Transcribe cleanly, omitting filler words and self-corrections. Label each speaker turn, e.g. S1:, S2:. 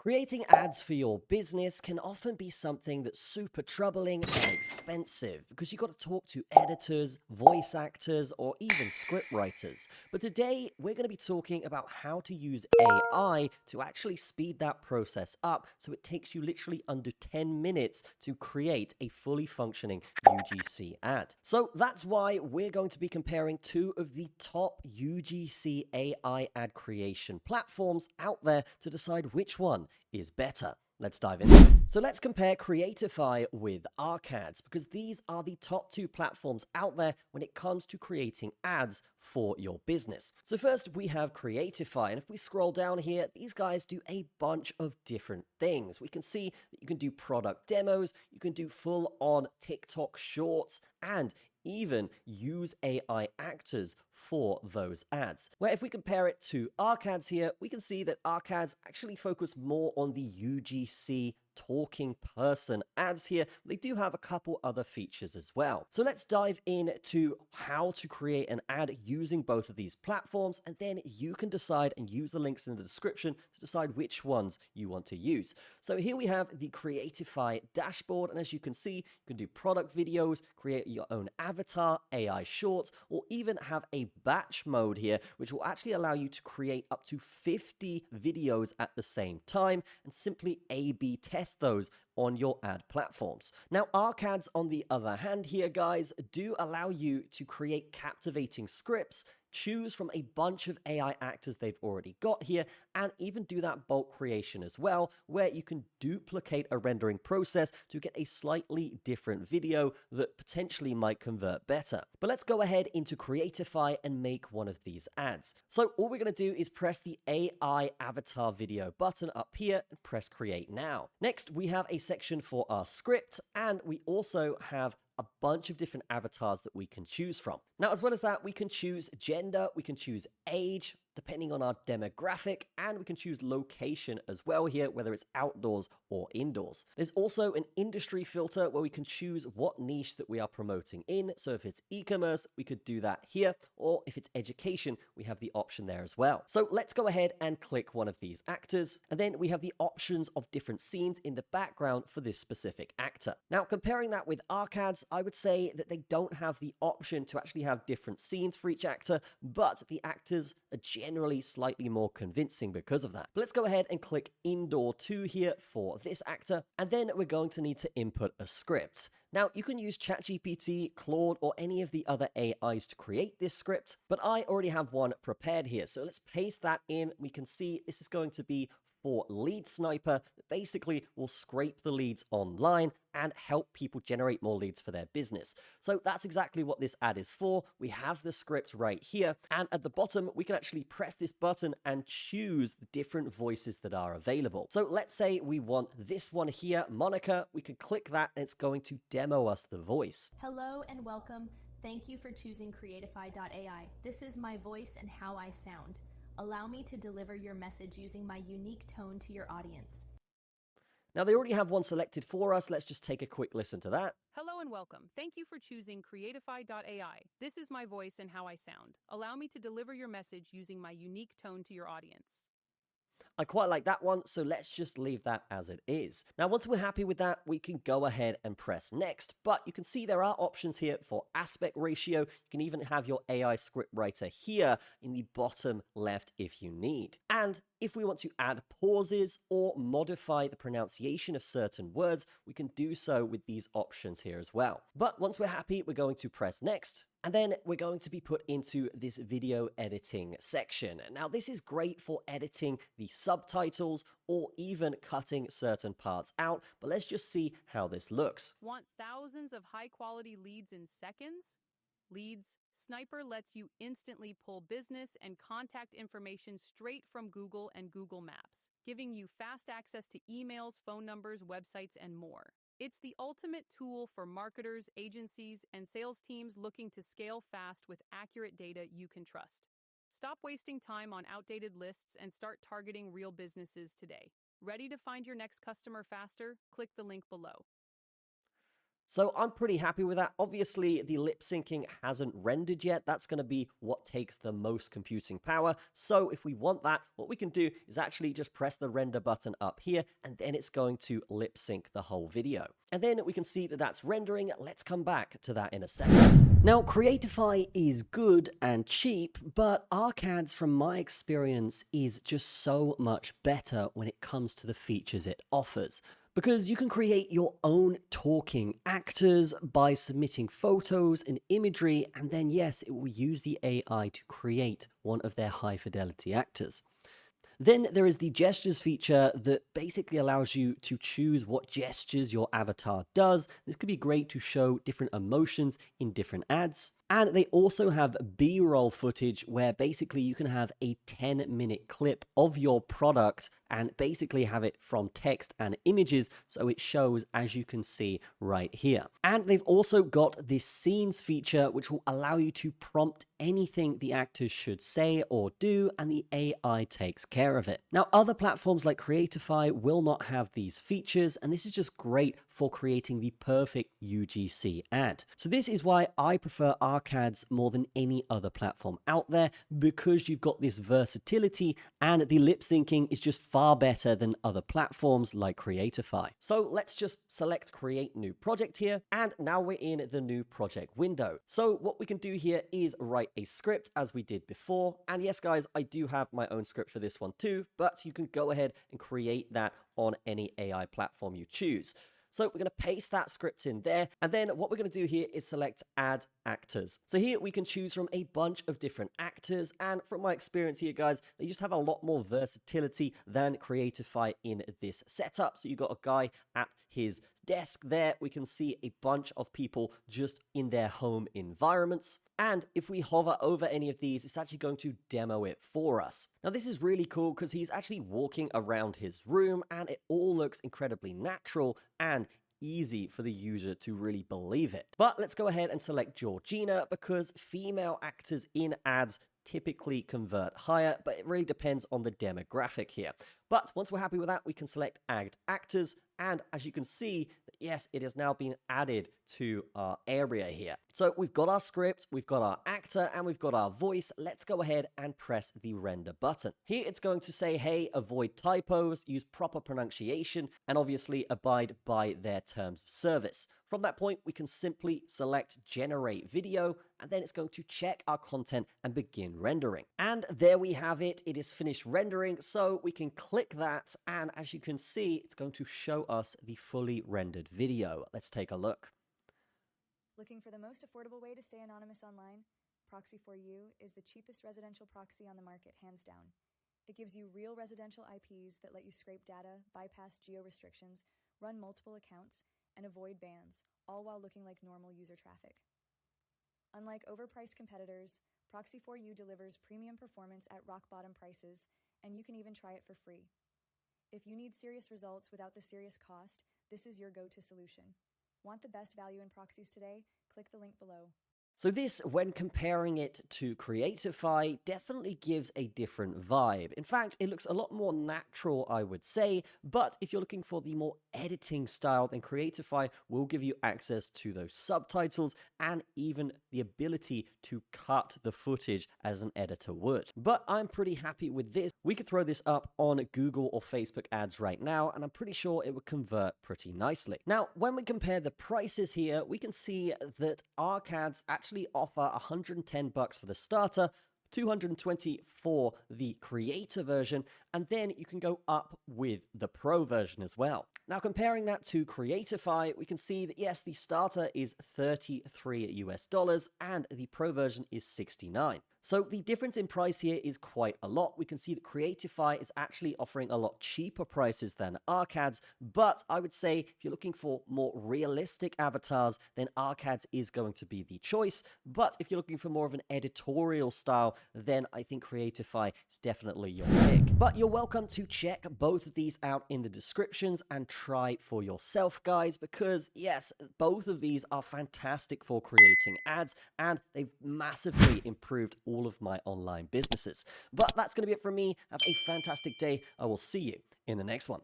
S1: Creating ads for your business can often be something that's super troubling and expensive because you've got to talk to editors, voice actors, or even script writers. But today, we're going to be talking about how to use AI to actually speed that process up so it takes you literally under 10 minutes to create a fully functioning UGC ad. So that's why we're going to be comparing two of the top UGC AI ad creation platforms out there to decide which one is better. Let's dive in. So let's compare Creatify with ARCADS because these are the top two platforms out there when it comes to creating ads for your business. So first we have Creatify, and if we scroll down here, these guys do a bunch of different things. We can see that you can do product demos, you can do full-on TikTok shorts, and even use AI actors for those ads. Where if we compare it to ARCADS here, we can see that ARCADS actually focus more on the UGC talking person ads here. They do have a couple other features as well. So let's dive into how to create an ad using both of these platforms, and then you can decide and use the links in the description to decide which ones you want to use. So here we have the Creatify dashboard, and as you can see, you can do product videos, create your own avatar, AI shorts, or even have a batch mode here, which will actually allow you to create up to 50 videos at the same time and simply A/B test those on your ad platforms. Now, ARCADS, on the other hand here, guys, do allow you to create captivating scripts, choose from a bunch of AI actors they've already got here, and even do that bulk creation as well, where you can duplicate a rendering process to get a slightly different video that potentially might convert better. But let's go ahead into Creatify and make one of these ads. So all we're going to do is press the AI avatar video button up here and press create now. Next, we have a section for our script, and we also have a bunch of different avatars that we can choose from. Now, as well as that, we can choose gender, we can choose age, depending on our demographic, and we can choose location as well here, whether it's outdoors or indoors. There's also an industry filter where we can choose what niche that we are promoting in. So if it's e-commerce, we could do that here, or if it's education, we have the option there as well. So let's go ahead and click one of these actors, and then we have the options of different scenes in the background for this specific actor. Now, comparing that with ARCADS, I would say that they don't have the option to actually have different scenes for each actor, but the actors are generally slightly more convincing because of that. But let's go ahead and click Indoor 2 here for this actor, and then we're going to need to input a script. Now, you can use ChatGPT, Claude, or any of the other AIs to create this script, but I already have one prepared here. So let's paste that in. We can see this is going to be for Lead Sniper that basically will scrape the leads online and help people generate more leads for their business. So that's exactly what this ad is for. We have the script right here, and at the bottom, we can actually press this button and choose the different voices that are available. So let's say we want this one here, Monica. We could click that, and it's going to demo us the voice.
S2: Hello and welcome. Thank you for choosing Creatify.ai. This is my voice and how I sound. Allow me to deliver your message using my unique tone to your audience.
S1: Now, they already have one selected for us. Let's just take a quick listen to that.
S3: Hello and welcome. Thank you for choosing Creatify.ai. This is my voice and how I sound. Allow me to deliver your message using my unique tone to your audience.
S1: I quite like that one, so let's just leave that as it is. Now, once we're happy with that, we can go ahead and press next, but you can see there are options here for aspect ratio. You can even have your AI script writer here in the bottom left if you need. And if we want to add pauses or modify the pronunciation of certain words, we can do so with these options here as well. But once we're happy, we're going to press next. And then we're going to be put into this video editing section. Now, this is great for editing the subtitles or even cutting certain parts out, but let's just see how this looks.
S3: Want thousands of high-quality leads in seconds? Leads Sniper lets you instantly pull business and contact information straight from Google and Google Maps, giving you fast access to emails, phone numbers, websites, and more. It's the ultimate tool for marketers, agencies, and sales teams looking to scale fast with accurate data you can trust. Stop wasting time on outdated lists and start targeting real businesses today. Ready to find your next customer faster? Click the link below.
S1: So I'm pretty happy with that. Obviously, the lip syncing hasn't rendered yet. That's going to be what takes the most computing power. So if we want that, what we can do is actually just press the render button up here, and then it's going to lip sync the whole video. And then we can see that that's rendering. Let's come back to that in a second. Now, Creatify is good and cheap, but ARCADS, from my experience, is just so much better when it comes to the features it offers. Because you can create your own talking actors by submitting photos and imagery, and then yes, it will use the AI to create one of their high fidelity actors. Then there is the gestures feature that basically allows you to choose what gestures your avatar does. This could be great to show different emotions in different ads. And they also have B-roll footage where basically you can have a 10-minute clip of your product and basically have it from text and images, so it shows as you can see right here. And they've also got this scenes feature which will allow you to prompt anything the actors should say or do, and the AI takes care of it. Now, other platforms like Creatify will not have these features, and this is just great for creating the perfect UGC ad. So this is why I prefer ARCADS more than any other platform out there, because you've got this versatility and the lip syncing is just far better than other platforms like Creatify. So let's just select create new project here, and now we're in the new project window. So what we can do here is write a script as we did before, and yes guys, I do have my own script for this one too, but you can go ahead and create that on any AI platform you choose. So we're going to paste that script in there. And then what we're going to do here is select add actors. So here we can choose from a bunch of different actors. And from my experience here, guys, they just have a lot more versatility than Creatify in this setup. So you got a guy at his desk there. We can see a bunch of people just in their home environments. And if we hover over any of these, it's actually going to demo it for us. Now, this is really cool because he's actually walking around his room and it all looks incredibly natural and easy for the user to really believe it. But let's go ahead and select Georgina because female actors in ads typically convert higher, but it really depends on the demographic here. But once we're happy with that, we can select add actors. And as you can see, yes, it has now been added to our area here. So we've got our script, we've got our actor, and we've got our voice. Let's go ahead and press the render button. Here it's going to say, hey, avoid typos, use proper pronunciation, and obviously abide by their terms of service. From that point, we can simply select generate video, and then it's going to check our content and begin rendering. And there we have it. It is finished rendering, so we can click that, and as you can see, it's going to show us the fully rendered video. Let's take a look.
S4: Looking for the most affordable way to stay anonymous online? Proxy4U is the cheapest residential proxy on the market, hands down. It gives you real residential IPs that let you scrape data, bypass geo restrictions, run multiple accounts, and avoid bans, all while looking like normal user traffic. Unlike overpriced competitors, Proxy4U delivers premium performance at rock-bottom prices, and you can even try it for free. If you need serious results without the serious cost, this is your go-to solution. Want the best value in proxies today? Click the link below.
S1: So this, when comparing it to Creatify, definitely gives a different vibe. In fact, it looks a lot more natural, I would say, but if you're looking for the more editing style, then Creatify will give you access to those subtitles and even the ability to cut the footage as an editor would. But I'm pretty happy with this. We could throw this up on Google or Facebook ads right now, and I'm pretty sure it would convert pretty nicely. Now, when we compare the prices here, we can see that ARCADS actually offer $110 for the starter, $220 for the creator version, and then you can go up with the pro version as well. Now, comparing that to Creatify, we can see that yes, the starter is $33 US and the pro version is $69. So the difference in price here is quite a lot. We can see that Creatify is actually offering a lot cheaper prices than ARCADS, but I would say if you're looking for more realistic avatars, then ARCADS is going to be the choice. But if you're looking for more of an editorial style, then I think Creatify is definitely your pick. But you're welcome to check both of these out in the descriptions and try for yourself, guys, because yes, both of these are fantastic for creating ads and they've massively improved all of my online businesses. But that's going to be it from me. Have a fantastic day. I will see you in the next one.